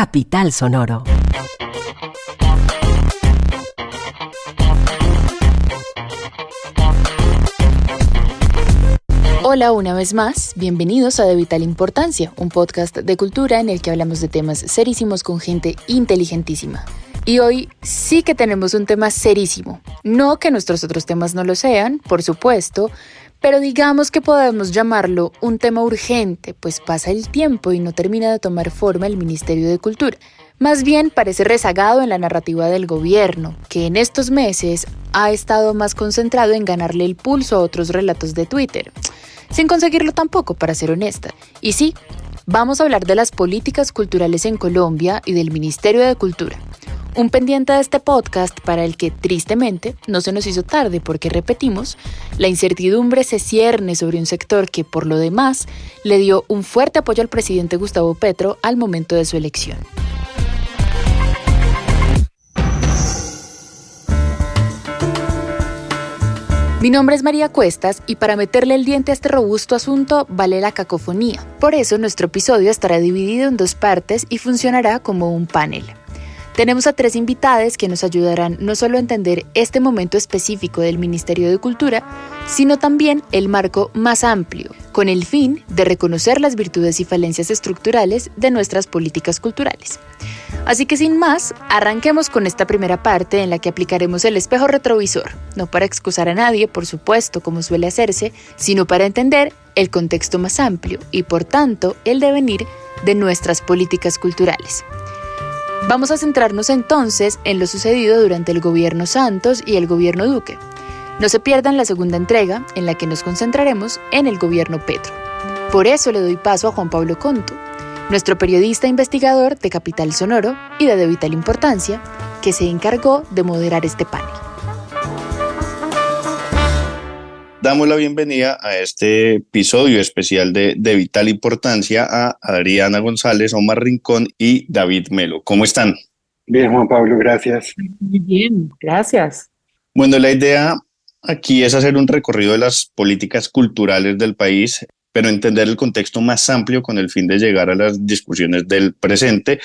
Capital Sonoro. Hola una vez más, bienvenidos a De Vital Importancia, un podcast de cultura en el que hablamos de temas serísimos con gente inteligentísima. Y hoy sí que tenemos un tema serísimo. No que nuestros otros temas no lo sean, por supuesto, pero digamos que podemos llamarlo un tema urgente, pues pasa el tiempo y no termina de tomar forma el Ministerio de Cultura. Más bien parece rezagado en la narrativa del gobierno, que en estos meses ha estado más concentrado en ganarle el pulso a otros relatos de Twitter, sin conseguirlo tampoco, para ser honesta. Y sí, vamos a hablar de las políticas culturales en Colombia y del Ministerio de Cultura. Un pendiente de este podcast para el que, tristemente, no se nos hizo tarde porque, repetimos, la incertidumbre se cierne sobre un sector que, por lo demás, le dio un fuerte apoyo al presidente Gustavo Petro al momento de su elección. Mi nombre es María Cuestas y para meterle el diente a este robusto asunto vale la cacofonía. Por eso nuestro episodio estará dividido en dos partes y funcionará como un panel. Tenemos a 3 invitadas que nos ayudarán no solo a entender este momento específico del Ministerio de Cultura, sino también el marco más amplio, con el fin de reconocer las virtudes y falencias estructurales de nuestras políticas culturales. Así que sin más, arranquemos con esta primera parte en la que aplicaremos el espejo retrovisor, no para excusar a nadie, por supuesto, como suele hacerse, sino para entender el contexto más amplio y, por tanto, el devenir de nuestras políticas culturales. Vamos a centrarnos entonces en lo sucedido durante el gobierno Santos y el gobierno Duque. No se pierdan la segunda entrega, en la que nos concentraremos en el gobierno Petro. Por eso le doy paso a Juan Pablo Conto, nuestro periodista investigador de Capital Sonoro y de Vital Importancia, que se encargó de moderar este panel. Damos la bienvenida a este episodio especial de Vital Importancia a Adriana González, Omar Rincón y David Melo. ¿Cómo están? Bien, Juan Pablo, gracias. Muy bien, gracias. Bueno, la idea aquí es hacer un recorrido de las políticas culturales del país, pero entender el contexto más amplio con el fin de llegar a las discusiones del presente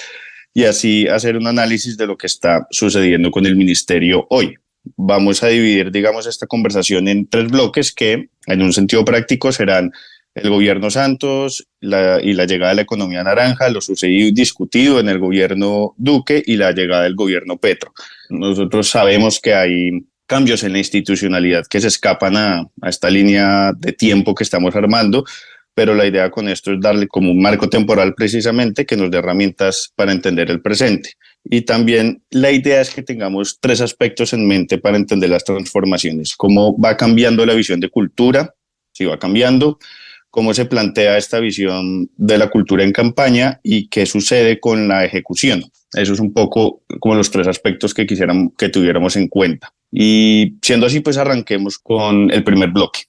y así hacer un análisis de lo que está sucediendo con el ministerio hoy. Vamos a dividir, esta conversación en 3 bloques que, en un sentido práctico, serán el gobierno Santos y la llegada de la economía naranja, lo sucedido y discutido en el gobierno Duque y la llegada del gobierno Petro. Nosotros sabemos que hay cambios en la institucionalidad que se escapan a esta línea de tiempo que estamos armando, pero la idea con esto es darle como un marco temporal precisamente que nos dé herramientas para entender el presente. Y también la idea es que tengamos 3 aspectos en mente para entender las transformaciones. Cómo va cambiando la visión de cultura, si va cambiando, cómo se plantea esta visión de la cultura en campaña y qué sucede con la ejecución. Eso es un poco como los 3 aspectos que quisiéramos que tuviéramos en cuenta. Y siendo así, pues arranquemos con el primer bloque.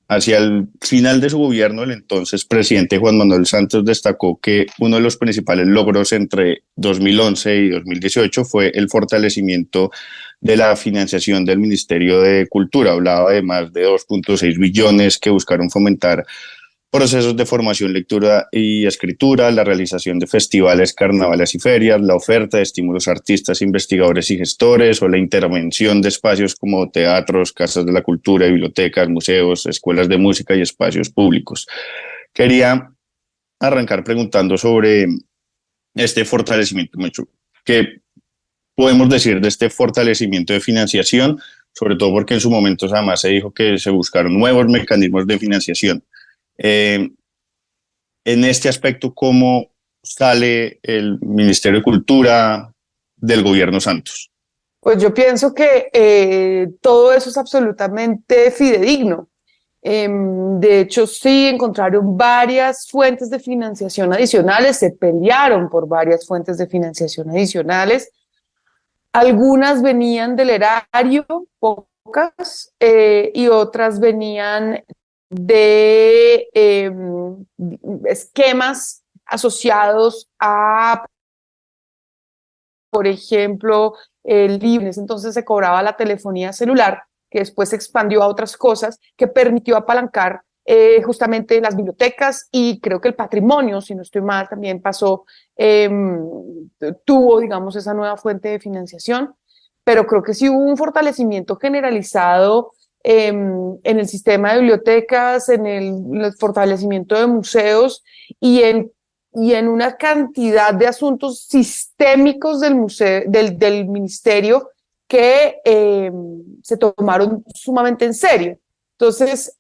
Hacia el final de su gobierno, el entonces presidente Juan Manuel Santos destacó que uno de los principales logros entre 2011 y 2018 fue el fortalecimiento de la financiación del Ministerio de Cultura. Hablaba de más de 2.6 billones que buscaron fomentar procesos de formación, lectura y escritura, la realización de festivales, carnavales y ferias, la oferta de estímulos a artistas, investigadores y gestores o la intervención de espacios como teatros, casas de la cultura, bibliotecas, museos, escuelas de música y espacios públicos. Quería arrancar preguntando sobre este fortalecimiento. ¿Qué podemos decir de este fortalecimiento de financiación? Sobre todo porque en su momento además se dijo que se buscaron nuevos mecanismos de financiación. En este aspecto, ¿cómo sale el Ministerio de Cultura del gobierno Santos? Pues yo pienso que todo eso es absolutamente fidedigno. De hecho, sí encontraron varias fuentes de financiación adicionales, se pelearon por varias fuentes de financiación adicionales. Algunas venían del erario, pocas, y otras venían de esquemas asociados a, por ejemplo, el libres. Entonces se cobraba la telefonía celular, que después se expandió a otras cosas, que permitió apalancar justamente las bibliotecas, y creo que el patrimonio, si no estoy mal, también pasó, tuvo, digamos, esa nueva fuente de financiación, pero creo que sí hubo un fortalecimiento generalizado en el sistema de bibliotecas, en el fortalecimiento de museos y en una cantidad de asuntos sistémicos del museo, del ministerio que se tomaron sumamente en serio. Entonces,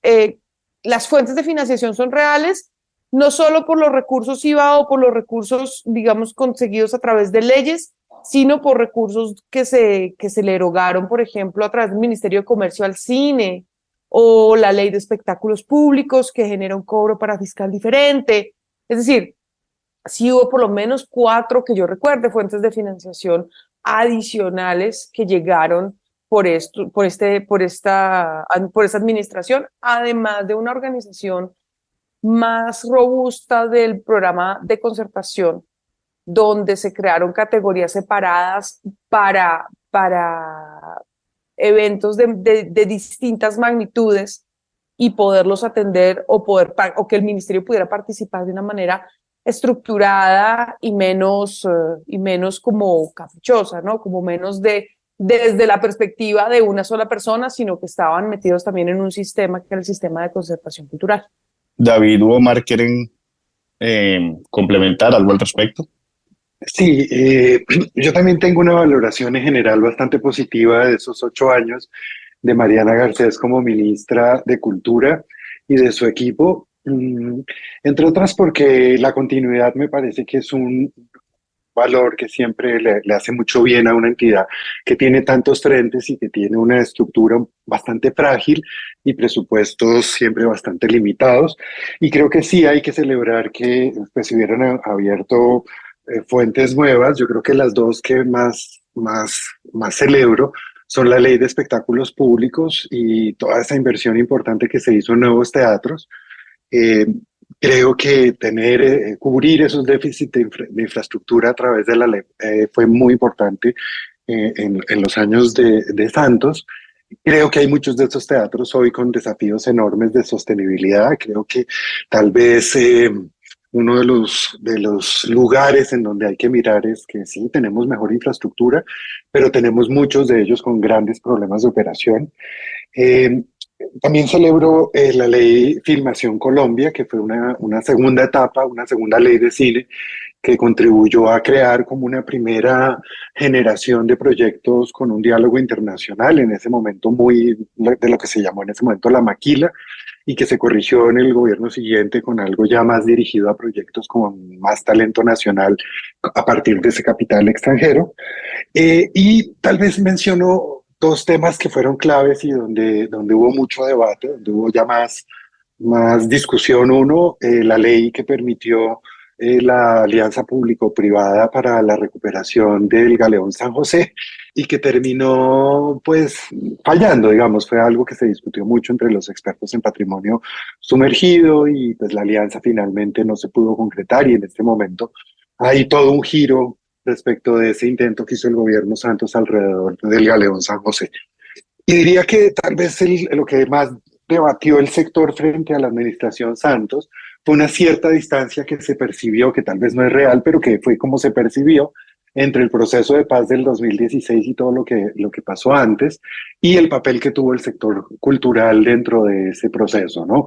las fuentes de financiación son reales, no solo por los recursos IVA o por los recursos, digamos, conseguidos a través de leyes, sino por recursos que se le erogaron, por ejemplo, a través del Ministerio de Comercio al cine, o la ley de espectáculos públicos que genera un cobro para fiscal diferente. Es decir, sí hubo por lo menos 4 que yo recuerde fuentes de financiación adicionales que llegaron por esta administración, además de una organización más robusta del programa de concertación, donde se crearon categorías separadas para eventos de distintas magnitudes y poderlos atender o que el ministerio pudiera participar de una manera estructurada y menos como caprichosa, ¿no? Como menos desde la perspectiva de una sola persona, sino que estaban metidos también en un sistema que era el sistema de concertación cultural. David u Omar, ¿quieren complementar algo al respecto? Sí, yo también tengo una valoración en general bastante positiva de esos 8 años de Mariana Garcés como ministra de Cultura y de su equipo, entre otras porque la continuidad me parece que es un valor que siempre le hace mucho bien a una entidad que tiene tantos frentes y que tiene una estructura bastante frágil y presupuestos siempre bastante limitados. Y creo que sí hay que celebrar que pues, se hubieran abierto fuentes nuevas. Yo creo que las dos que más celebro son la ley de espectáculos públicos y toda esa inversión importante que se hizo en nuevos teatros. Creo que cubrir esos déficits de infraestructura a través de la ley fue muy importante en los años de Santos. Creo que hay muchos de estos teatros hoy con desafíos enormes de sostenibilidad. Creo que tal vez uno de los lugares en donde hay que mirar es que sí, tenemos mejor infraestructura, pero tenemos muchos de ellos con grandes problemas de operación. También celebro la ley Filmación Colombia, que fue una segunda etapa, una segunda ley de cine que contribuyó a crear como una primera generación de proyectos con un diálogo internacional, en ese momento de lo que se llamó en ese momento la maquila, y que se corrigió en el gobierno siguiente con algo ya más dirigido a proyectos con más talento nacional a partir de ese capital extranjero. Y tal vez menciono 2 temas que fueron claves y donde hubo mucho debate, donde hubo ya más discusión. Uno, la ley que permitió la alianza público-privada para la recuperación del Galeón San José y que terminó pues fallando, digamos, fue algo que se discutió mucho entre los expertos en patrimonio sumergido y pues la alianza finalmente no se pudo concretar y en este momento hay todo un giro respecto de ese intento que hizo el gobierno Santos alrededor del Galeón San José. Y diría que tal vez lo que más debatió el sector frente a la administración Santos fue una cierta distancia que se percibió, que tal vez no es real, pero que fue como se percibió entre el proceso de paz del 2016 y todo lo que pasó antes, y el papel que tuvo el sector cultural dentro de ese proceso, ¿no?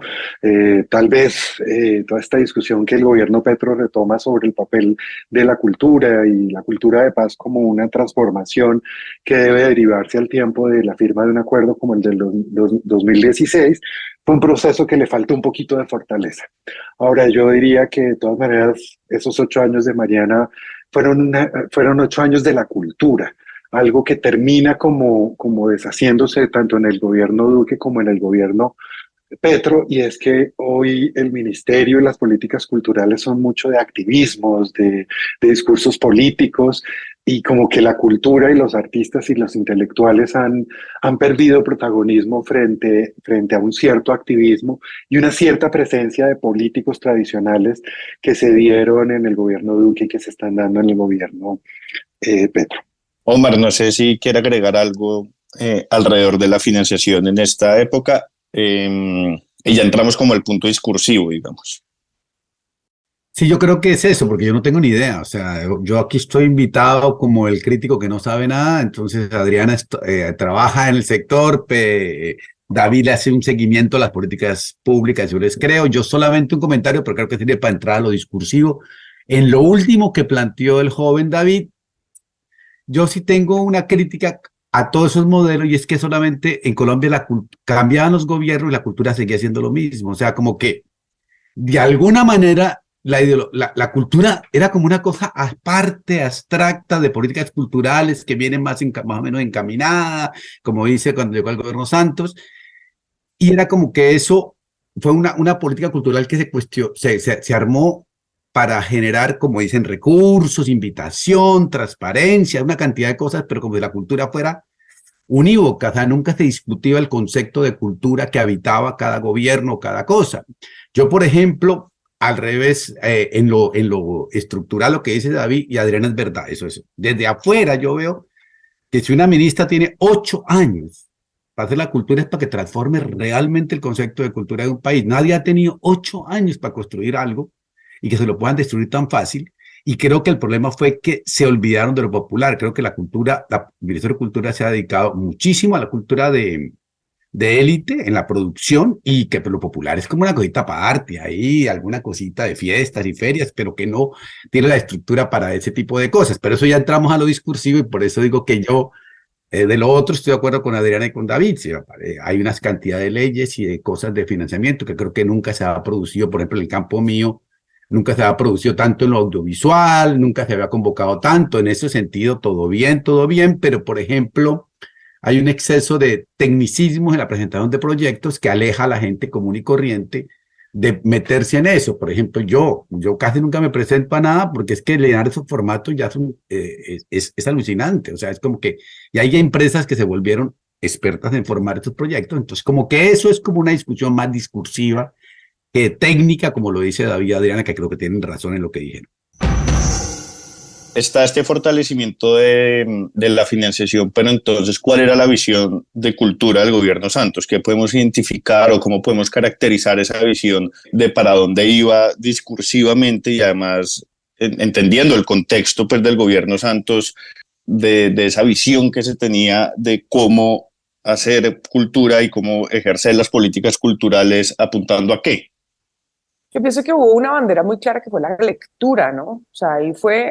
Tal vez toda esta discusión que el gobierno Petro retoma sobre el papel de la cultura y la cultura de paz como una transformación que debe derivarse al tiempo de la firma de un acuerdo como el del 2016, fue un proceso que le faltó un poquito de fortaleza. Ahora, yo diría que de todas maneras, esos 8 años de Mariana fueron 8 años de la cultura, algo que termina como deshaciéndose tanto en el gobierno Duque como en el gobierno Petro, y es que hoy el ministerio y las políticas culturales son mucho de activismos, de discursos políticos, y como que la cultura y los artistas y los intelectuales han perdido protagonismo frente a un cierto activismo y una cierta presencia de políticos tradicionales que se dieron en el gobierno Duque y que se están dando en el gobierno Petro. Omar, no sé si quiere agregar algo alrededor de la financiación en esta época. Y ya entramos como al punto discursivo, digamos. Sí, yo creo que es eso, porque yo no tengo ni idea. O sea, yo aquí estoy invitado como el crítico que no sabe nada. Entonces, Adriana trabaja en el sector, David le hace un seguimiento a las políticas públicas, yo les creo. Yo solamente un comentario, pero creo que sirve para entrar a lo discursivo. En lo último que planteó el joven David, yo sí tengo una crítica a todos esos modelos, y es que solamente en Colombia cambiaban los gobiernos y la cultura seguía siendo lo mismo. O sea, como que de alguna manera la cultura era como una cosa aparte, abstracta, de políticas culturales que vienen más o menos encaminada, como dice cuando llegó el gobierno Santos, y era como que eso fue una política cultural que se armó para generar, como dicen, recursos, invitación, transparencia, una cantidad de cosas, pero como si la cultura fuera unívoca. O sea, nunca se discutía el concepto de cultura que habitaba cada gobierno, cada cosa. Yo, por ejemplo, al revés, en lo estructural, lo que dice David y Adriana es verdad, eso es. Desde afuera yo veo que si una ministra tiene 8 años para hacer la cultura, es para que transforme realmente el concepto de cultura de un país. Nadie ha tenido 8 años para construir algo y que se lo puedan destruir tan fácil. Y creo que el problema fue que se olvidaron de lo popular. Creo que la Ministerio de Cultura se ha dedicado muchísimo a la cultura de élite en la producción, y que lo popular es como una cosita aparte, ahí alguna cosita de fiestas y ferias, pero que no tiene la estructura para ese tipo de cosas. Pero eso ya entramos a lo discursivo, y por eso digo que yo de lo otro estoy de acuerdo con Adriana y con David. Sí, hay unas cantidad de leyes y de cosas de financiamiento que creo que nunca se ha producido, por ejemplo, en el campo mío. Nunca se había producido tanto en lo audiovisual, nunca se había convocado tanto. En ese sentido, todo bien, pero por ejemplo, hay un exceso de tecnicismos en la presentación de proyectos que aleja a la gente común y corriente de meterse en eso. Por ejemplo, yo casi nunca me presento a nada, porque es que llenar esos formatos ya es alucinante. O sea, es como que, y hay empresas que se volvieron expertas en formar estos proyectos. Entonces, como que eso es como una discusión más discursiva que técnica, como lo dice David y Adriana, que creo que tienen razón en lo que dijeron. Está este fortalecimiento de la financiación, pero entonces, ¿cuál era la visión de cultura del gobierno Santos? ¿Qué podemos identificar o cómo podemos caracterizar esa visión de para dónde iba discursivamente, y además entendiendo el contexto, pues, del gobierno Santos, de esa visión que se tenía de cómo hacer cultura y cómo ejercer las políticas culturales, apuntando a qué? Yo pienso que hubo una bandera muy clara que fue la lectura, ¿no? O sea,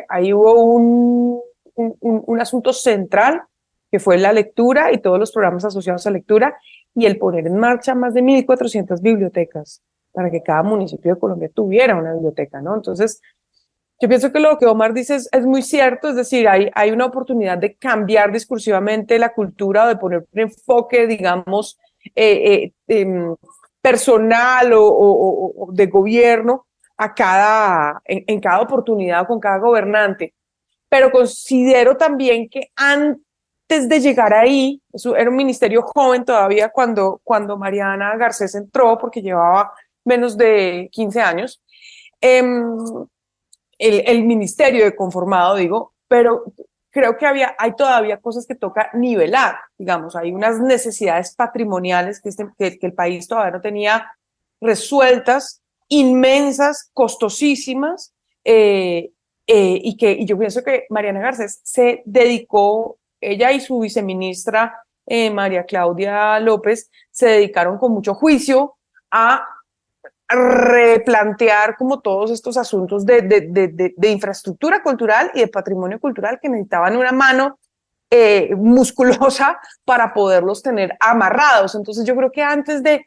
ahí hubo un asunto central que fue la lectura y todos los programas asociados a lectura, y el poner en marcha más de 1.400 bibliotecas para que cada municipio de Colombia tuviera una biblioteca, ¿no? Entonces, yo pienso que lo que Omar dice es muy cierto, es decir, hay una oportunidad de cambiar discursivamente la cultura, o de poner un enfoque, digamos, personal o de gobierno en cada oportunidad con cada gobernante. Pero considero también que antes de llegar ahí, eso era un ministerio joven todavía cuando Mariana Garcés entró, porque llevaba menos de 15 años, el ministerio de conformado, digo, pero creo que hay todavía cosas que toca nivelar, digamos, hay unas necesidades patrimoniales que el país todavía no tenía resueltas, inmensas, costosísimas, y yo pienso que Mariana Garcés se dedicó, ella y su viceministra María Claudia López, se dedicaron con mucho juicio a replantear como todos estos asuntos de infraestructura cultural y de patrimonio cultural, que necesitaban una mano musculosa para poderlos tener amarrados. Entonces yo creo que antes de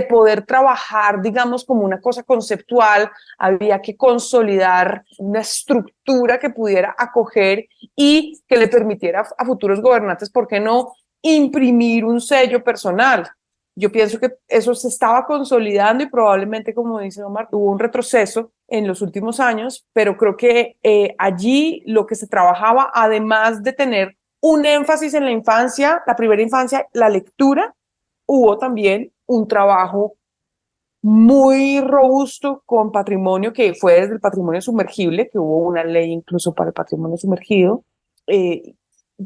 poder trabajar, digamos, como una cosa conceptual, había que consolidar una estructura que pudiera acoger y que le permitiera a futuros gobernantes, ¿por qué no?, imprimir un sello personal. Yo pienso que eso se estaba consolidando y probablemente, como dice Omar, hubo un retroceso en los últimos años, pero creo que allí lo que se trabajaba, además de tener un énfasis en la infancia, la primera infancia, la lectura, hubo también un trabajo muy robusto con patrimonio, que fue desde el patrimonio sumergible, que hubo una ley incluso para el patrimonio sumergido,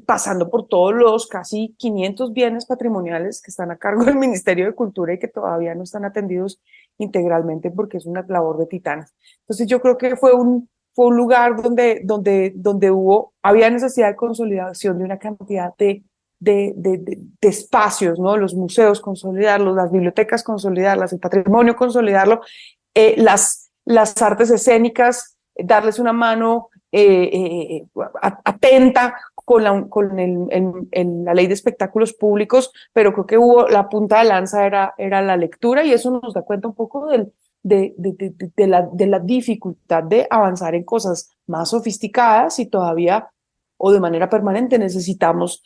pasando por todos los casi 500 bienes patrimoniales que están a cargo del Ministerio de Cultura y que todavía no están atendidos integralmente porque es una labor de titanes. Entonces yo creo que fue un lugar donde había necesidad de consolidación de una cantidad de espacios, ¿no? Los museos consolidarlos, las bibliotecas consolidarlas, el patrimonio consolidarlo, las artes escénicas, darles una mano atenta con la ley de espectáculos públicos, pero creo que la punta de lanza era la lectura, y eso nos da cuenta un poco de la dificultad de avanzar en cosas más sofisticadas, y todavía o de manera permanente necesitamos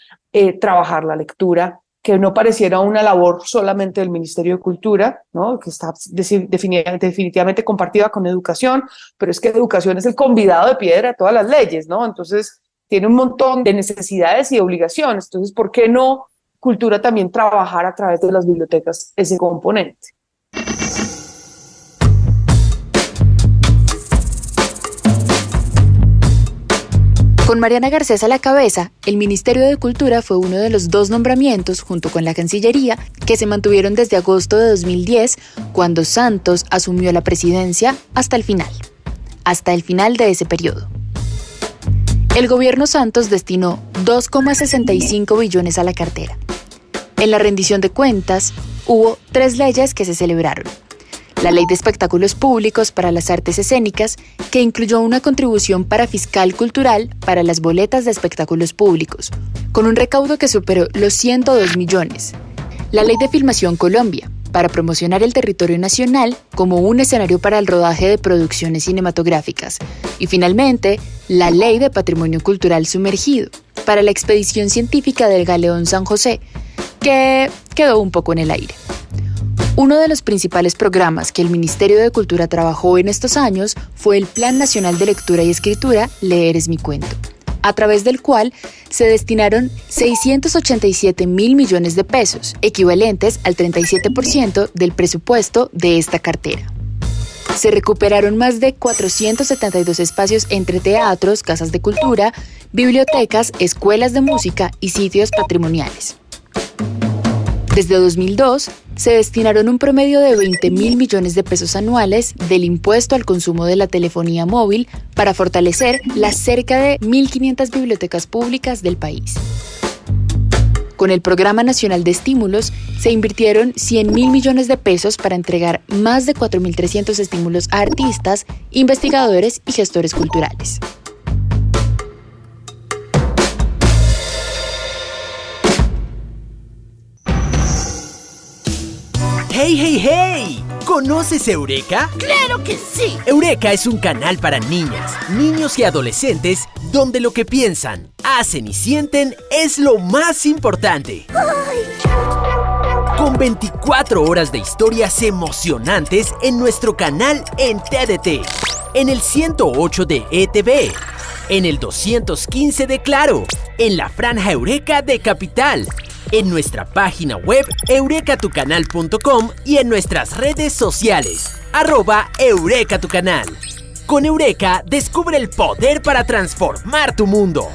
trabajar la lectura, que no pareciera una labor solamente del Ministerio de Cultura, ¿no? Que está definitivamente compartida con educación, pero es que educación es el convidado de piedra de todas las leyes, ¿no? Entonces tiene un montón de necesidades y obligaciones. Entonces, ¿por qué no cultura también trabajar a través de las bibliotecas ese componente? Con Mariana Garcés a la cabeza, el Ministerio de Cultura fue uno de los 2 nombramientos, junto con la Cancillería, que se mantuvieron desde agosto de 2010, cuando Santos asumió la presidencia, hasta el final de ese periodo. El gobierno Santos destinó 2,65 billones a la cartera. En la rendición de cuentas, hubo 3 leyes que se celebraron. La Ley de Espectáculos Públicos para las Artes Escénicas, que incluyó una contribución para fiscal cultural para las boletas de espectáculos públicos, con un recaudo que superó los 102 millones. La Ley de Filmación Colombia, para promocionar el territorio nacional como un escenario para el rodaje de producciones cinematográficas. Y finalmente, la Ley de Patrimonio Cultural Sumergido, para la expedición científica del Galeón San José, que quedó un poco en el aire. Uno de los principales programas que el Ministerio de Cultura trabajó en estos años fue el Plan Nacional de Lectura y Escritura Leer es mi cuento, a través del cual se destinaron 687.000 millones de pesos, equivalentes al 37% del presupuesto de esta cartera. Se recuperaron más de 472 espacios entre teatros, casas de cultura, bibliotecas, escuelas de música y sitios patrimoniales. Desde 2002, se destinaron un promedio de 20.000 millones de pesos anuales del impuesto al consumo de la telefonía móvil para fortalecer las cerca de 1.500 bibliotecas públicas del país. Con el Programa Nacional de Estímulos, se invirtieron 100.000 millones de pesos para entregar más de 4.300 estímulos a artistas, investigadores y gestores culturales. ¡Hey, hey, hey! ¿Conoces Eureka? ¡Claro que sí! Eureka es un canal para niñas, niños y adolescentes donde lo que piensan, hacen y sienten es lo más importante. ¡Ay! Con 24 horas de historias emocionantes en nuestro canal en TDT, en el 108 de ETV, en el 215 de Claro, en la franja Eureka de Capital, en nuestra página web eurekatucanal.com y en nuestras redes sociales, @eurekatucanal. Con Eureka, descubre el poder para transformar tu mundo.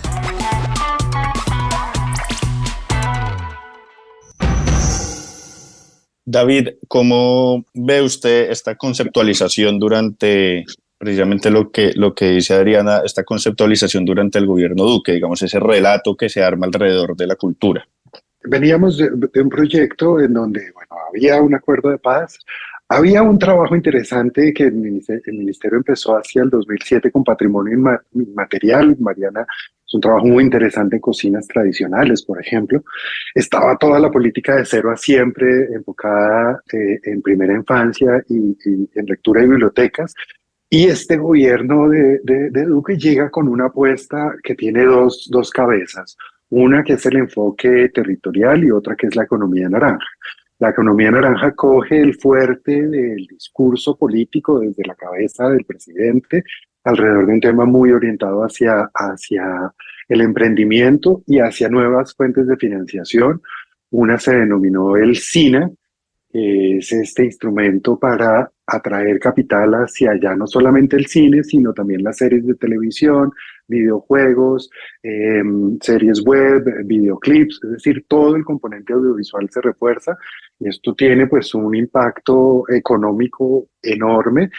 David, ¿cómo ve usted esta conceptualización durante precisamente lo que dice Adriana, esta conceptualización durante el gobierno Duque, digamos, ese relato que se arma alrededor de la cultura? Veníamos de un proyecto en donde, bueno, había un acuerdo de paz, había un trabajo interesante que el ministerio empezó hacia el 2007 con patrimonio inmaterial. Mariana, es un trabajo muy interesante en cocinas tradicionales, por ejemplo. Estaba toda la política de cero a siempre enfocada en primera infancia y en lectura y bibliotecas. Y este gobierno de Duque llega con una apuesta que tiene dos cabezas. Una que es el enfoque territorial y otra que es la economía naranja. La economía naranja coge el fuerte del discurso político desde la cabeza del presidente alrededor de un tema muy orientado hacia el emprendimiento y hacia nuevas fuentes de financiación. Una se denominó el SINA, que es este instrumento para atraer capital hacia allá, no solamente el cine, sino también las series de televisión, videojuegos, series web, videoclips, es decir, todo el componente audiovisual se refuerza y esto tiene pues un impacto económico enorme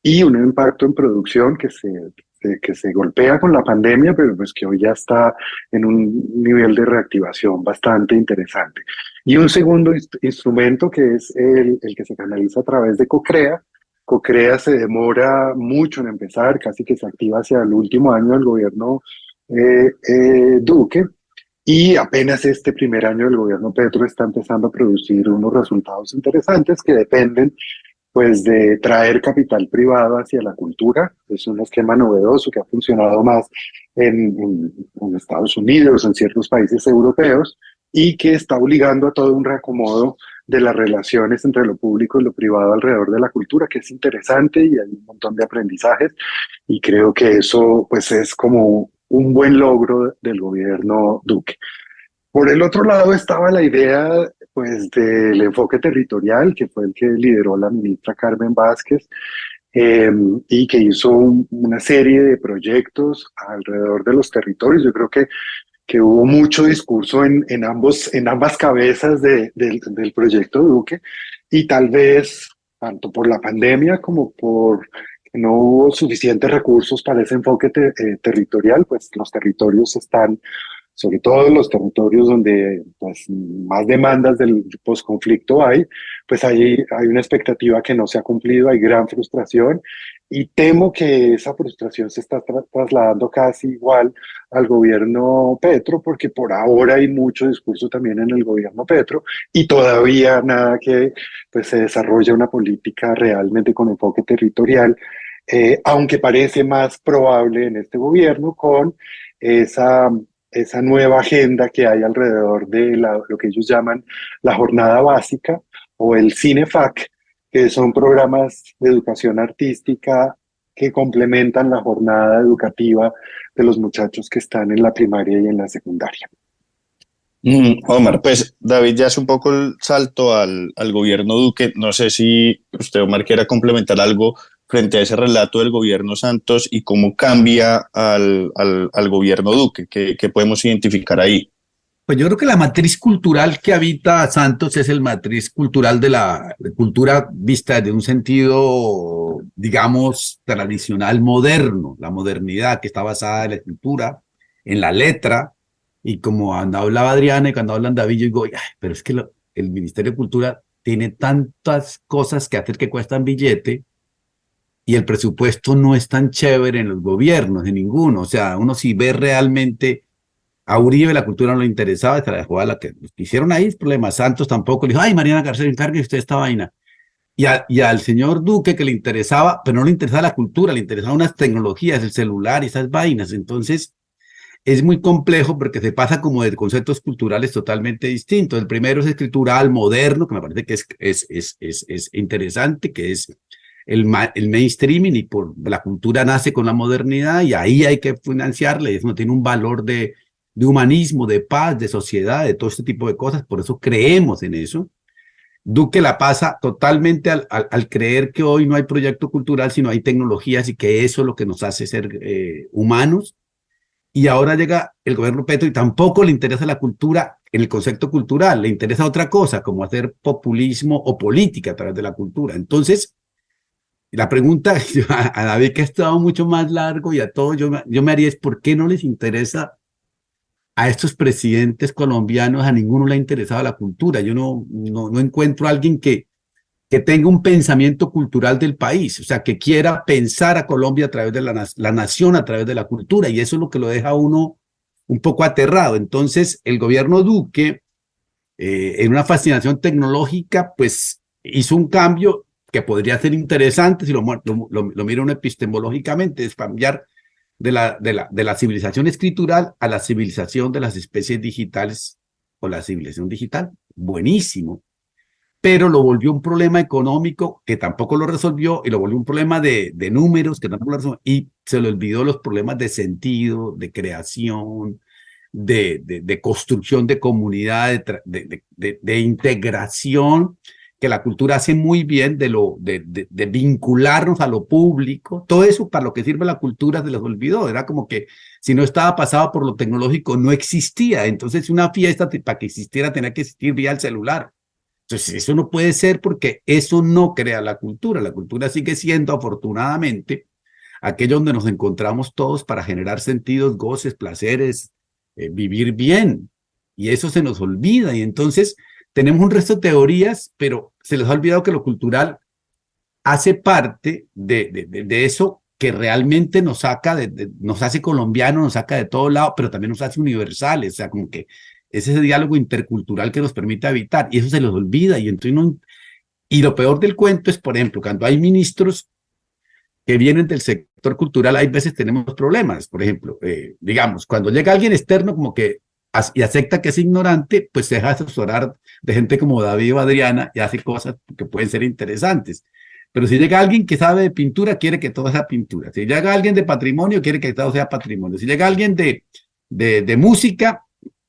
y un impacto en producción que se golpea con la pandemia, pero pues que hoy ya está en un nivel de reactivación bastante interesante. Y un segundo instrumento que es el que se canaliza a través de CoCrea. CoCrea se demora mucho en empezar, casi que se activa hacia el último año del gobierno Duque, y apenas este primer año del gobierno Petro está empezando a producir unos resultados interesantes que dependen pues de traer capital privado hacia la cultura. Es un esquema novedoso que ha funcionado más en Estados Unidos, en ciertos países europeos, y que está obligando a todo un reacomodo de las relaciones entre lo público y lo privado alrededor de la cultura, que es interesante y hay un montón de aprendizajes, y creo que eso pues es como un buen logro del gobierno Duque. Por el otro lado estaba la idea pues del enfoque territorial, que fue el que lideró la ministra Carmen Vázquez, y que hizo una serie de proyectos alrededor de los territorios. Yo creo que hubo mucho discurso en ambas cabezas del proyecto Duque, y tal vez tanto por la pandemia como por que no hubo suficientes recursos para ese enfoque territorial, pues los territorios están, sobre todo en los territorios donde pues, más demandas del posconflicto pues hay una expectativa que no se ha cumplido, hay gran frustración, y temo que esa frustración se está trasladando casi igual al gobierno Petro, porque por ahora hay mucho discurso también en el gobierno Petro, y todavía nada que pues, se desarrolle una política realmente con enfoque territorial, aunque parece más probable en este gobierno con esa nueva agenda que hay alrededor de lo que ellos llaman la jornada básica o el CINEFAC, que son programas de educación artística que complementan la jornada educativa de los muchachos que están en la primaria y en la secundaria. Omar, pues David ya hace un poco el salto al gobierno Duque. No sé si usted, Omar, quiera complementar algo frente a ese relato del gobierno Santos y cómo cambia al gobierno Duque. ¿Qué podemos identificar ahí? Pues yo creo que la matriz cultural que habita Santos es el matriz cultural de la cultura vista desde un sentido, digamos, tradicional moderno, la modernidad que está basada en la escritura, en la letra, y como hablaba Adriana y cuando hablan David, yo digo, ay, pero es que el Ministerio de Cultura tiene tantas cosas que hacer que cuestan billete, y el presupuesto no es tan chévere en los gobiernos, de ninguno. O sea, uno si ve realmente a Uribe la cultura no le interesaba, esta la dejó a la que hicieron ahí, es problema. Santos tampoco, le dijo, ay, Mariana García, encargue usted esta vaina. Y al señor Duque que le interesaba, pero no le interesaba la cultura, le interesaban unas tecnologías, el celular y esas vainas. Entonces, es muy complejo porque se pasa como de conceptos culturales totalmente distintos. El primero es escritural, moderno, que me parece que es interesante, que es el mainstreaming, y por la cultura nace con la modernidad y ahí hay que financiarle, eso no tiene un valor de humanismo, de paz, de sociedad, de todo este tipo de cosas, por eso creemos en eso. Duque la pasa totalmente al creer que hoy no hay proyecto cultural, sino hay tecnologías y que eso es lo que nos hace ser humanos. Y ahora llega el gobierno Petro y tampoco le interesa la cultura en el concepto cultural, le interesa otra cosa, como hacer populismo o política a través de la cultura. Entonces, la pregunta a David, que ha estado mucho más largo, y a todos yo me haría es, ¿por qué no les interesa a estos presidentes colombianos? A ninguno le ha interesado la cultura. Yo no encuentro a alguien que tenga un pensamiento cultural del país, o sea, que quiera pensar a Colombia a través de la nación, a través de la cultura, y eso es lo que lo deja a uno un poco aterrado. Entonces, el gobierno Duque, en una fascinación tecnológica, pues hizo un cambio que podría ser interesante si lo mira uno epistemológicamente, es cambiar de la civilización escritural a la civilización de las especies digitales o la civilización digital. Buenísimo. Pero lo volvió un problema económico que tampoco lo resolvió, y lo volvió un problema de números que tampoco lo resolvió, y se le olvidó los problemas de sentido, de creación, de construcción de comunidad, de integración, que la cultura hace muy bien de vincularnos a lo público. Todo eso para lo que sirve la cultura se les olvidó. Era como que si no estaba pasado por lo tecnológico, no existía. Entonces una fiesta para que existiera tenía que existir vía el celular. Entonces eso no puede ser porque eso no crea la cultura. La cultura sigue siendo, afortunadamente, aquello donde nos encontramos todos para generar sentidos, goces, placeres, vivir bien. Y eso se nos olvida. Y entonces tenemos un resto de teorías, pero se les ha olvidado que lo cultural hace parte de eso que realmente nos saca, nos hace colombianos, nos saca de todos lados, pero también nos hace universales. O sea, como que es ese diálogo intercultural que nos permite habitar. Y eso se les olvida. Y, entonces y lo peor del cuento es, por ejemplo, cuando hay ministros que vienen del sector cultural, hay veces tenemos problemas. Por ejemplo, digamos, cuando llega alguien externo como que y acepta que es ignorante, pues se deja asesorar de gente como David o Adriana y hace cosas que pueden ser interesantes. Pero si llega alguien que sabe de pintura, quiere que todo sea pintura. Si llega alguien de patrimonio, quiere que todo sea patrimonio. Si llega alguien de música,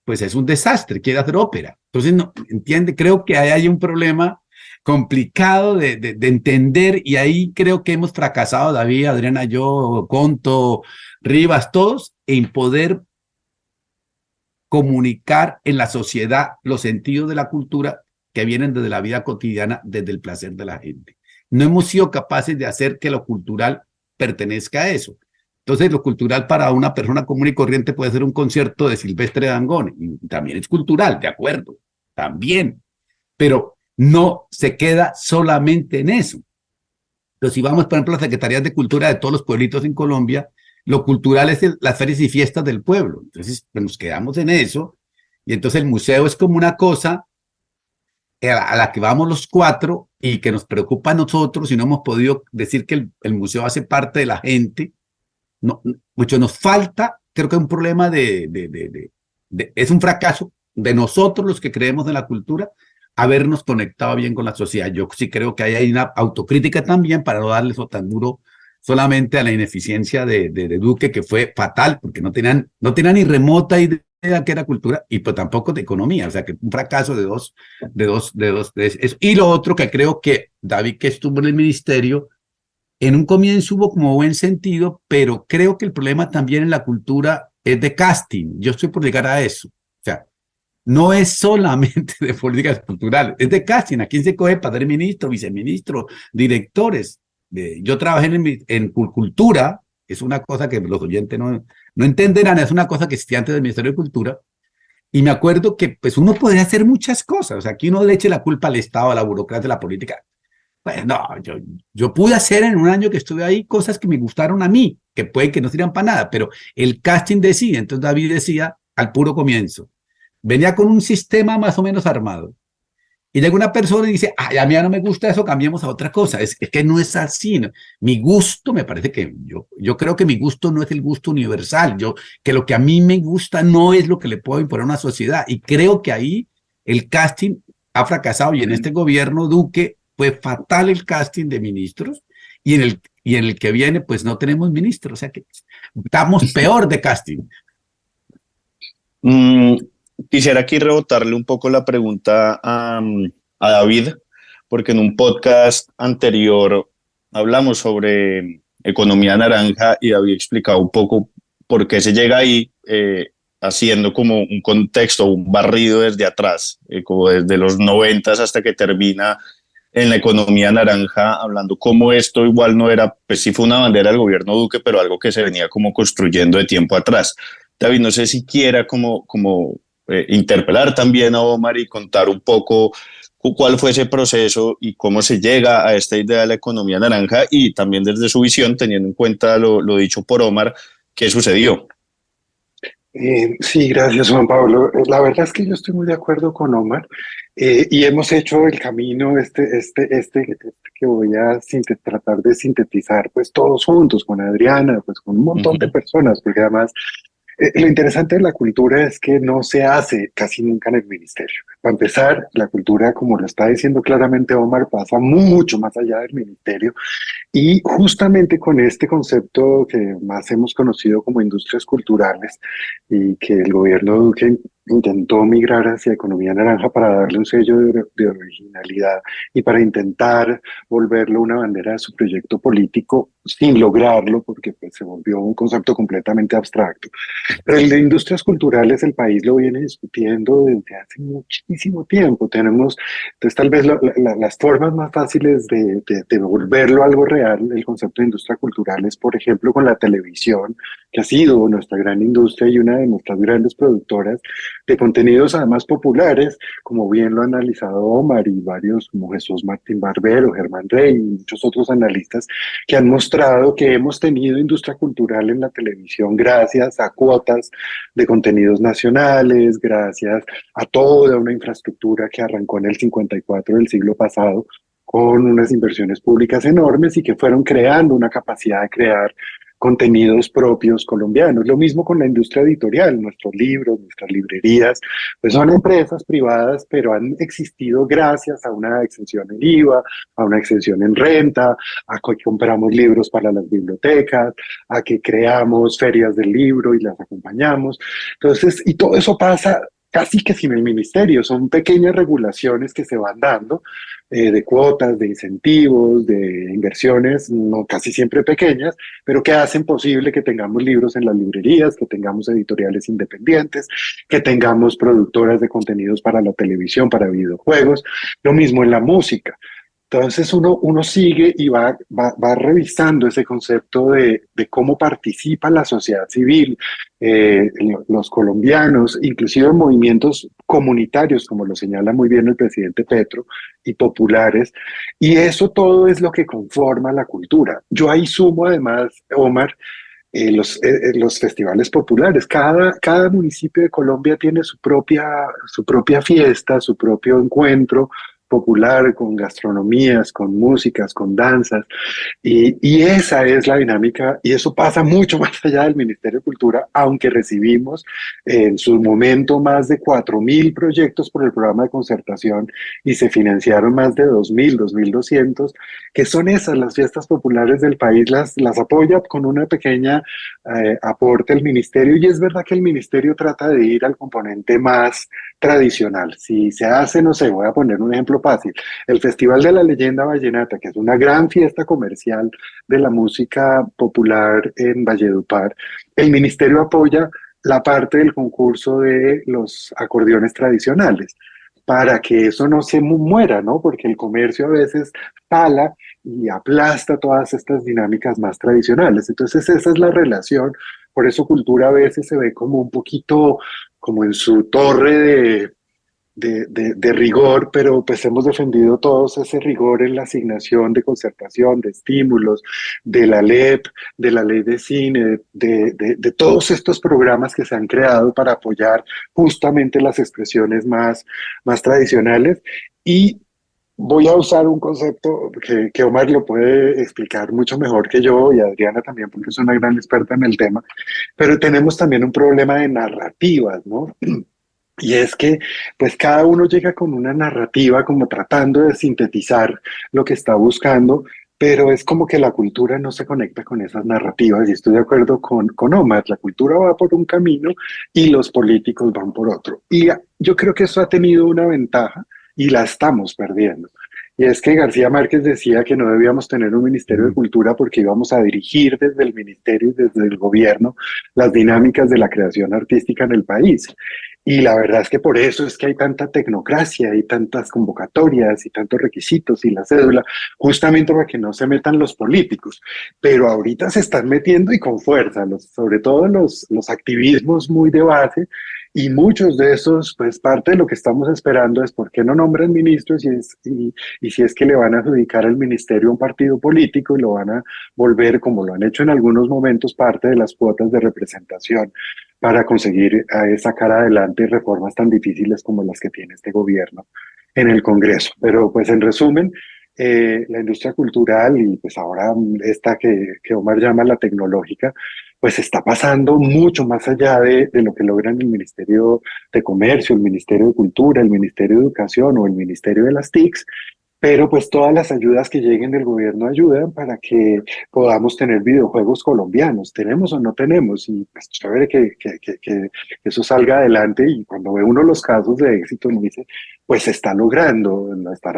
pues es un desastre, quiere hacer ópera. Entonces, no, entiende, creo que hay un problema complicado de entender, y ahí creo que hemos fracasado, David, Adriana, yo, Conto, Rivas, todos, en poder comunicar en la sociedad los sentidos de la cultura que vienen desde la vida cotidiana, desde el placer de la gente. No hemos sido capaces de hacer que lo cultural pertenezca a eso. Entonces, lo cultural para una persona común y corriente puede ser un concierto de Silvestre Dangond, y también es cultural, de acuerdo, también, pero no se queda solamente en eso. Pero si vamos, por ejemplo, a las secretarías de cultura de todos los pueblitos en Colombia, lo cultural es las ferias y fiestas del pueblo. Entonces, pues nos quedamos en eso, y entonces el museo es como una cosa a la que vamos los cuatro y que nos preocupa a nosotros, y no hemos podido decir que el museo hace parte de la gente. No, mucho nos falta, creo que es un problema es un fracaso de nosotros los que creemos en la cultura, habernos conectado bien con la sociedad. Yo sí creo que hay una autocrítica también para no darle eso tan duro solamente a la ineficiencia de Duque, que fue fatal, porque no tenían ni remota idea que era cultura, y pues tampoco de economía. O sea, que un fracaso de eso. Y lo otro que creo que David, que estuvo en el ministerio, en un comienzo hubo como buen sentido, pero creo que el problema también en la cultura es de casting. Yo estoy por llegar a eso. O sea, no es solamente de políticas culturales, es de casting. ¿A quién se coge para ser ministro, viceministro, directores? Yo trabajé en cultura, es una cosa que los oyentes no entenderán, es una cosa que existía antes del Ministerio de Cultura, y me acuerdo que pues uno podría hacer muchas cosas. O sea, aquí uno le eche la culpa al Estado, a la burocracia, a la política. Pues no, yo pude hacer en un año que estuve ahí cosas que me gustaron a mí, que puede que no sirvan para nada, pero el casting decía. Entonces David decía al puro comienzo, venía con un sistema más o menos armado, y llega una persona y dice, ay, a mí ya no me gusta eso, cambiemos a otra cosa. Es que no es así, ¿no? Mi gusto, me parece que yo creo que mi gusto no es el gusto universal, que lo que a mí me gusta no es lo que le puedo imponer a una sociedad, y creo que ahí el casting ha fracasado, y en este gobierno Duque fue fatal el casting de ministros, y en el que viene pues no tenemos ministros. O sea que estamos peor de casting. Quisiera aquí rebotarle un poco la pregunta a David, porque en un podcast anterior hablamos sobre economía naranja, y David explicaba un poco por qué se llega ahí, haciendo como un contexto, un barrido desde atrás, como desde los 90 hasta que termina en la economía naranja, hablando cómo esto igual no era, pues sí fue una bandera del gobierno Duque, pero algo que se venía como construyendo de tiempo atrás. David, no sé si quiera como interpelar también a Omar y contar un poco cuál fue ese proceso y cómo se llega a esta idea de la economía naranja, y también desde su visión, teniendo en cuenta lo dicho por Omar, ¿qué sucedió? Sí, gracias, Juan Pablo. La verdad es que yo estoy muy de acuerdo con Omar, y hemos hecho el camino que voy a tratar de sintetizar, pues todos juntos, con Adriana, pues con un montón de personas, porque además lo interesante de la cultura es que no se hace casi nunca en el ministerio. Para empezar, la cultura, como lo está diciendo claramente Omar, pasa mucho más allá del ministerio, y justamente con este concepto que más hemos conocido como industrias culturales, y que el gobierno Duque intentó migrar hacia economía naranja para darle un sello de originalidad y para intentar volverlo una bandera de su proyecto político sin lograrlo porque pues, se volvió un concepto completamente abstracto. Pero el de industrias culturales, el país lo viene discutiendo desde hace muchísimo tiempo. Tenemos, entonces, tal vez las formas más fáciles de volverlo algo real, el concepto de industria cultural es, por ejemplo, con la televisión, que ha sido nuestra gran industria y una de nuestras grandes productoras de contenidos además populares, como bien lo ha analizado Omar y varios como Jesús Martín Barbero, Germán Rey y muchos otros analistas que han mostrado que hemos tenido industria cultural en la televisión gracias a cuotas de contenidos nacionales, gracias a toda una infraestructura que arrancó en el 54 del siglo pasado con unas inversiones públicas enormes y que fueron creando una capacidad de crear contenidos propios colombianos. Lo mismo con la industria editorial, nuestros libros, nuestras librerías, pues son empresas privadas, pero han existido gracias a una exención en IVA, a una exención en renta, a que compramos libros para las bibliotecas, a que creamos ferias del libro y las acompañamos. Entonces, y todo eso pasa casi que sin el ministerio, son pequeñas regulaciones que se van dando de cuotas, de incentivos, de inversiones, no casi siempre pequeñas, pero que hacen posible que tengamos libros en las librerías, que tengamos editoriales independientes, que tengamos productoras de contenidos para la televisión, para videojuegos, lo mismo en la música. Entonces uno sigue y va revisando ese concepto de cómo participa la sociedad civil, los colombianos, inclusive en movimientos comunitarios, como lo señala muy bien el presidente Petro, y populares, y eso todo es lo que conforma la cultura. Yo ahí sumo además, Omar, los festivales populares. Cada municipio de Colombia tiene su propia fiesta, su propio encuentro popular, con gastronomías, con músicas, con danzas, y esa es la dinámica, y eso pasa mucho más allá del Ministerio de Cultura, aunque recibimos en su momento más de 4.000 proyectos por el programa de concertación y se financiaron más de 2.200, que son esas las fiestas populares del país, las apoya con una pequeña aporte el Ministerio, y es verdad que el Ministerio trata de ir al componente más tradicional. Si se hace, no sé, voy a poner un ejemplo fácil, el Festival de la Leyenda Vallenata, que es una gran fiesta comercial de la música popular en Valledupar, el Ministerio apoya la parte del concurso de los acordeones tradicionales, para que eso no se muera, ¿no? Porque el comercio a veces tala y aplasta todas estas dinámicas más tradicionales. Entonces esa es la relación, por eso cultura a veces se ve como un poquito como en su torre de rigor, pero pues hemos defendido todos ese rigor en la asignación de concertación, de estímulos, de la LEP, de la ley de cine, de todos estos programas que se han creado para apoyar justamente las expresiones más tradicionales. Y voy a usar un concepto que Omar lo puede explicar mucho mejor que yo y Adriana también, porque es una gran experta en el tema, pero tenemos también un problema de narrativas, ¿no? Y es que, pues cada uno llega con una narrativa como tratando de sintetizar lo que está buscando, pero es como que la cultura no se conecta con esas narrativas y estoy de acuerdo con Omar, la cultura va por un camino y los políticos van por otro. Y yo creo que eso ha tenido una ventaja y la estamos perdiendo. Y es que García Márquez decía que no debíamos tener un Ministerio de Cultura porque íbamos a dirigir desde el ministerio y desde el gobierno las dinámicas de la creación artística en el país. Y la verdad es que por eso es que hay tanta tecnocracia y tantas convocatorias y tantos requisitos y la cédula, justamente para que no se metan los políticos. Pero ahorita se están metiendo y con fuerza, sobre todo los activismos muy de base, y muchos de esos, pues parte de lo que estamos esperando es por qué no nombran ministros y si es que le van a adjudicar el ministerio a un partido político y lo van a volver, como lo han hecho en algunos momentos, parte de las cuotas de representación para conseguir sacar adelante reformas tan difíciles como las que tiene este gobierno en el Congreso. Pero pues en resumen, la industria cultural y pues ahora esta que Omar llama la tecnológica, pues está pasando mucho más allá de lo que logran el Ministerio de Comercio, el Ministerio de Cultura, el Ministerio de Educación o el Ministerio de las TICs, pero pues todas las ayudas que lleguen del gobierno ayudan para que podamos tener videojuegos colombianos. ¿Tenemos o no tenemos? Y pues chévere que eso salga adelante, y cuando ve uno los casos de éxito, uno dice, pues se está logrando,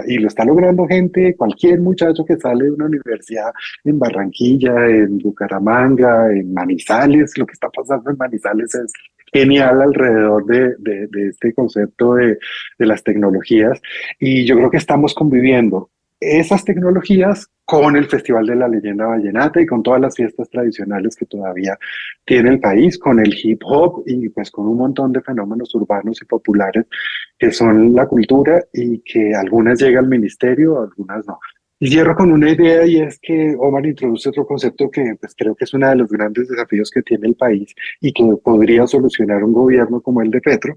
y lo está logrando gente, cualquier muchacho que sale de una universidad en Barranquilla, en Bucaramanga, en Manizales. Lo que está pasando en Manizales es genial alrededor de este concepto de las tecnologías, y yo creo que estamos conviviendo esas tecnologías con el Festival de la Leyenda Vallenata y con todas las fiestas tradicionales que todavía tiene el país, con el hip hop y pues con un montón de fenómenos urbanos y populares que son la cultura, y que algunas llegan al ministerio, algunas no. Y cierro con una idea, y es que Omar introduce otro concepto que pues creo que es uno de los grandes desafíos que tiene el país y que podría solucionar un gobierno como el de Petro,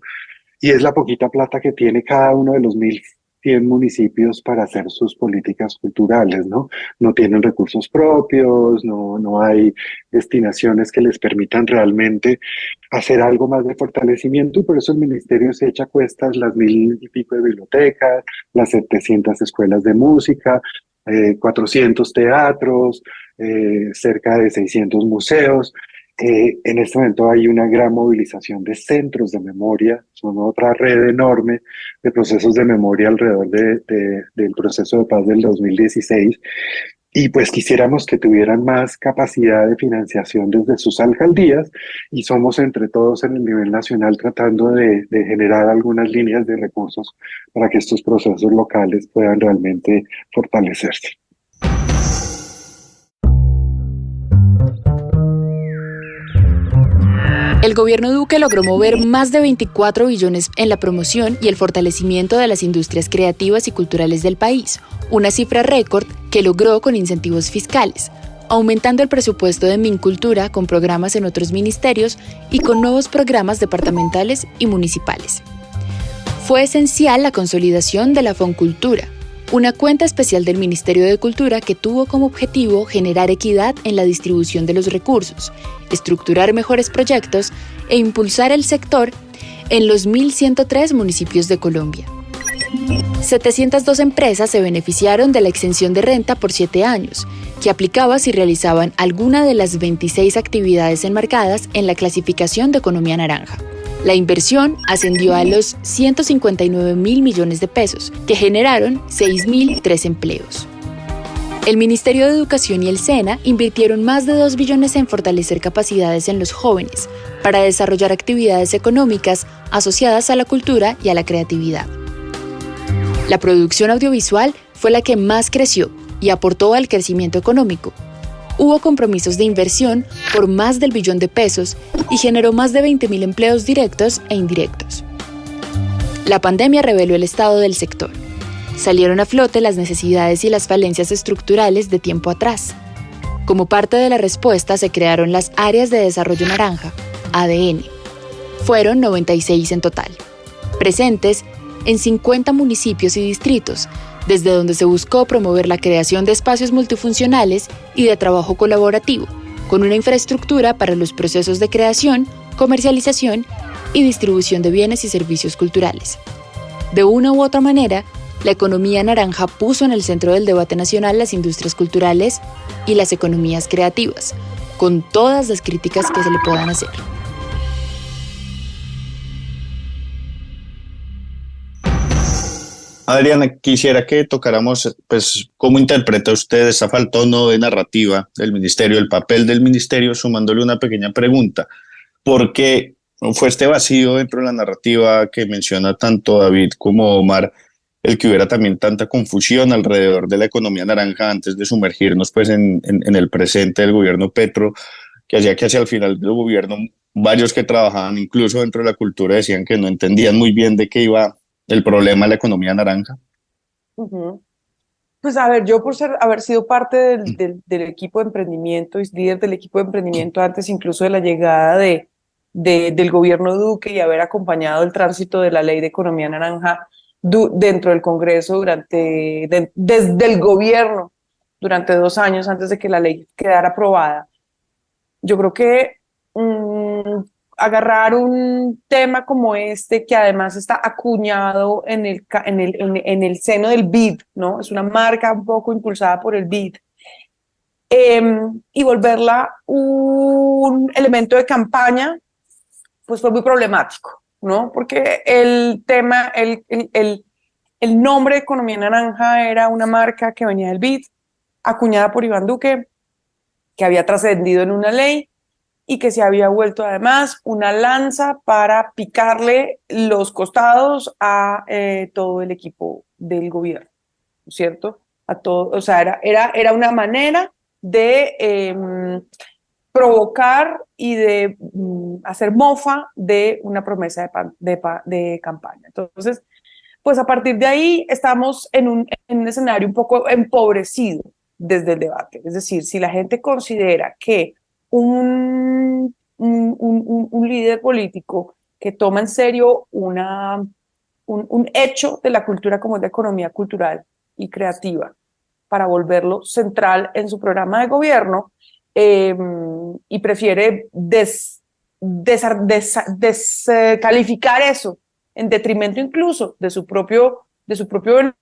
y es la poquita plata que tiene cada uno de los 1.100 municipios para hacer sus políticas culturales, ¿no? No tienen recursos propios, no hay destinaciones que les permitan realmente hacer algo más de fortalecimiento, y por eso el ministerio se echa a cuestas las 1.000 y pico de bibliotecas, las 700 escuelas de música, 400 teatros, cerca de 600 museos. En este momento hay una gran movilización de centros de memoria, son otra red enorme de procesos de memoria alrededor del proceso de paz del 2016, y pues quisiéramos que tuvieran más capacidad de financiación desde sus alcaldías, y somos entre todos en el nivel nacional tratando de generar algunas líneas de recursos para que estos procesos locales puedan realmente fortalecerse. El gobierno Duque logró mover más de 24 billones en la promoción y el fortalecimiento de las industrias creativas y culturales del país, una cifra récord que logró con incentivos fiscales, aumentando el presupuesto de Mincultura con programas en otros ministerios y con nuevos programas departamentales y municipales. Fue esencial la consolidación de la Foncultura, una cuenta especial del Ministerio de Cultura que tuvo como objetivo generar equidad en la distribución de los recursos, estructurar mejores proyectos e impulsar el sector en los 1.103 municipios de Colombia. 702 empresas se beneficiaron de la exención de renta por 7 años, que aplicaba si realizaban alguna de las 26 actividades enmarcadas en la clasificación de economía naranja. La inversión ascendió a los 159.000 millones de pesos, que generaron 6.003 empleos. El Ministerio de Educación y el SENA invirtieron más de 2 billones en fortalecer capacidades en los jóvenes para desarrollar actividades económicas asociadas a la cultura y a la creatividad. La producción audiovisual fue la que más creció y aportó al crecimiento económico. Hubo compromisos de inversión por más del billón de pesos y generó más de 20.000 empleos directos e indirectos. La pandemia reveló el estado del sector. Salieron a flote las necesidades y las falencias estructurales de tiempo atrás. Como parte de la respuesta se crearon las áreas de desarrollo naranja, ADN. Fueron 96 en total, presentes en 50 municipios y distritos, desde donde se buscó promover la creación de espacios multifuncionales y de trabajo colaborativo, con una infraestructura para los procesos de creación, comercialización y distribución de bienes y servicios culturales. De una u otra manera, la economía naranja puso en el centro del debate nacional las industrias culturales y las economías creativas, con todas las críticas que se le puedan hacer. Adriana, quisiera que tocáramos, pues, cómo interpreta usted esa falta o no de narrativa del ministerio, el papel del ministerio, sumándole una pequeña pregunta. ¿Por qué fue este vacío dentro de la narrativa que menciona tanto David como Omar, el que hubiera también tanta confusión alrededor de la economía naranja antes de sumergirnos pues en el presente del gobierno Petro, que hacía que hacia el final del gobierno varios que trabajaban incluso dentro de la cultura decían que no entendían muy bien de qué iba el problema de la economía naranja? Uh-huh. Pues a ver, yo por haber sido parte del equipo de emprendimiento y líder del equipo de emprendimiento antes incluso de la llegada del gobierno Duque, y haber acompañado el tránsito de la ley de economía naranja dentro del Congreso desde el gobierno durante 2 años antes de que la ley quedara aprobada. Yo creo que agarrar un tema como este, que además está acuñado en el seno del BID, ¿no? Es una marca un poco impulsada por el BID, y volverla un elemento de campaña, pues fue muy problemático, ¿no? Porque el tema, el nombre de Economía Naranja era una marca que venía del BID, acuñada por Iván Duque, que había trascendido en una ley y que se había vuelto además una lanza para picarle los costados a todo el equipo del gobierno, ¿no es cierto? A todo, o sea, era una manera de provocar y de hacer mofa de una promesa de campaña. Entonces, pues a partir de ahí estamos en un escenario un poco empobrecido desde el debate. Es decir, si la gente considera que un líder político que toma en serio un hecho de la cultura como es la economía cultural y creativa para volverlo central en su programa de gobierno, y prefiere descalificar eso en detrimento incluso de su propio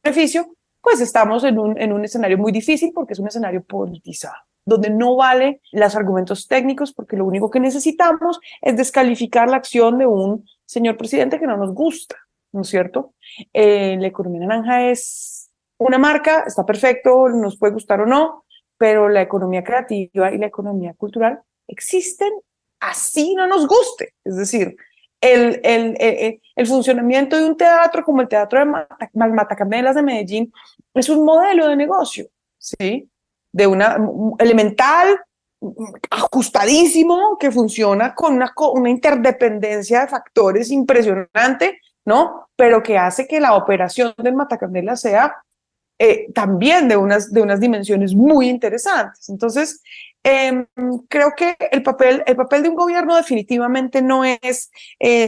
beneficio, pues estamos en un escenario muy difícil porque es un escenario politizado, donde no vale los argumentos técnicos porque lo único que necesitamos es descalificar la acción de un señor presidente que no nos gusta, ¿no es cierto? La economía naranja es una marca, está perfecto, nos puede gustar o no, pero la economía creativa y la economía cultural existen así no nos guste. Es decir, el funcionamiento de un teatro como el Teatro de Matacamelas de Medellín es un modelo de negocio, ¿sí? De una elemental, ajustadísimo, que funciona con una interdependencia de factores impresionante, ¿no? Pero que hace que la operación del Matacamelas sea también de unas dimensiones muy interesantes. Entonces, creo que el papel de un gobierno definitivamente no es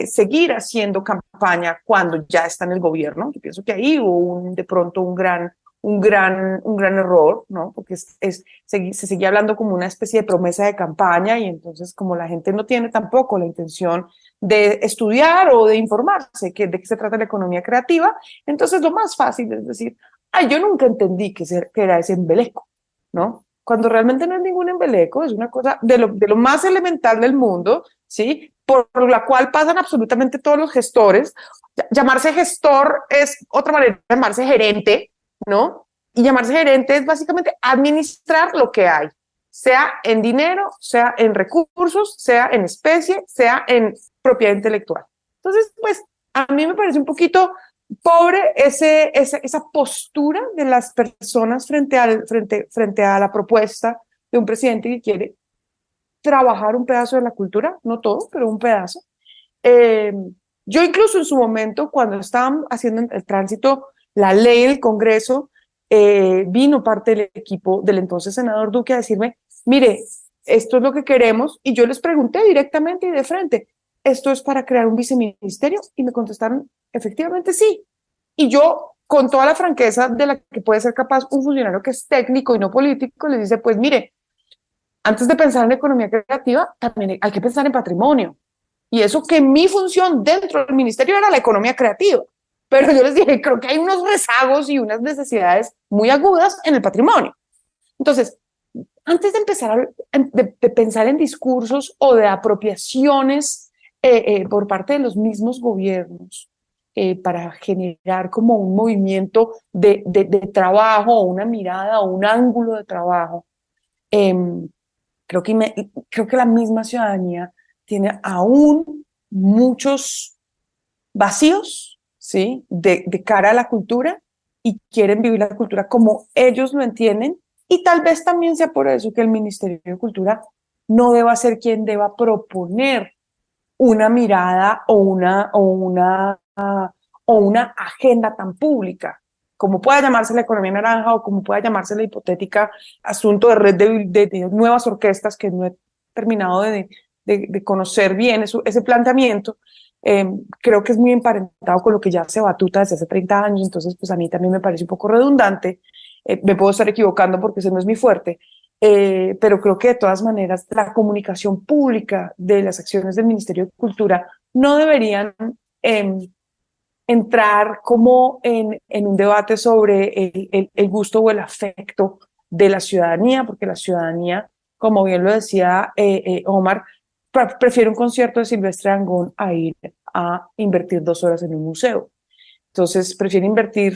seguir haciendo campaña cuando ya está en el gobierno. Yo pienso que ahí hubo de pronto un gran error, ¿no? Porque se seguía hablando como una especie de promesa de campaña y entonces como la gente no tiene tampoco la intención de estudiar o de informarse de qué se trata la economía creativa, entonces lo más fácil es decir, yo nunca entendí que era ese embeleco, ¿no? Cuando realmente no es ningún embeleco, es una cosa de lo más elemental del mundo, ¿sí? Por la cual pasan absolutamente todos los gestores. Llamarse gestor es otra manera de llamarse gerente, ¿no? Y llamarse gerente es básicamente administrar lo que hay, sea en dinero, sea en recursos, sea en especie, sea en propiedad intelectual. Entonces, pues, a mí me parece un poquito pobre esa postura de las personas frente a la propuesta de un presidente que quiere trabajar un pedazo de la cultura, no todo, pero un pedazo. Yo incluso en su momento, cuando estaban haciendo el tránsito, la ley del Congreso, vino parte del equipo del entonces senador Duque a decirme, mire, esto es lo que queremos, y yo les pregunté directamente y de frente, ¿esto es para crear un viceministerio? Y me contestaron, efectivamente sí. Y yo, con toda la franqueza de la que puede ser capaz un funcionario que es técnico y no político, les dice, pues mire, antes de pensar en economía creativa, también hay que pensar en patrimonio. Y eso que mi función dentro del ministerio era la economía creativa. Pero yo les dije, creo que hay unos rezagos y unas necesidades muy agudas en el patrimonio. Entonces, antes de empezar de pensar en discursos o de apropiaciones por parte de los mismos gobiernos para generar como un movimiento de trabajo o una mirada o un ángulo de trabajo, creo que la misma ciudadanía tiene aún muchos vacíos, ¿sí? de cara a la cultura y quieren vivir la cultura como ellos lo entienden, y tal vez también sea por eso que el Ministerio de Cultura no deba ser quien deba proponer una mirada o una agenda tan pública, como pueda llamarse la economía naranja o como pueda llamarse la hipotética asunto de red de nuevas orquestas, que no he terminado de conocer bien ese planteamiento. Creo que es muy emparentado con lo que ya se batuta desde hace 30 años, entonces pues a mí también me parece un poco redundante. Me puedo estar equivocando porque ese no es mi fuerte, pero creo que de todas maneras la comunicación pública de las acciones del Ministerio de Cultura no deberían entrar como en un debate sobre el gusto o el afecto de la ciudadanía, porque la ciudadanía, como bien lo decía Omar, prefiere un concierto de Silvestre Dangond a ir a invertir 2 horas en un museo. Entonces prefiere invertir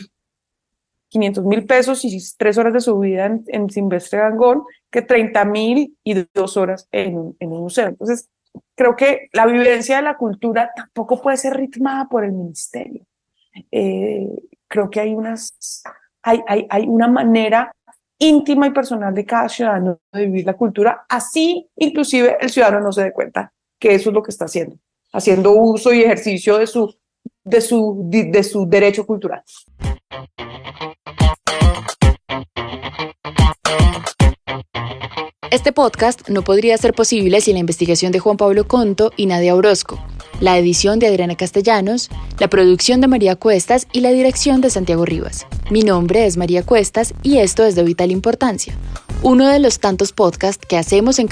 500.000 pesos y 3 horas de su vida en Silvestre Dangond que 30.000 y 2 horas en un museo. Entonces creo que la vivencia de la cultura tampoco puede ser ritmada por el ministerio. Creo que hay una manera íntima y personal de cada ciudadano de vivir la cultura, así inclusive el ciudadano no se dé cuenta que eso es lo que está haciendo uso y ejercicio de su derecho cultural. Este podcast no podría ser posible sin la investigación de Juan Pablo Conto y Nadia Orozco, la edición de Adriana Castellanos, la producción de María Cuestas y la dirección de Santiago Rivas. Mi nombre es María Cuestas y esto es de Vital Importancia, uno de los tantos podcasts que hacemos en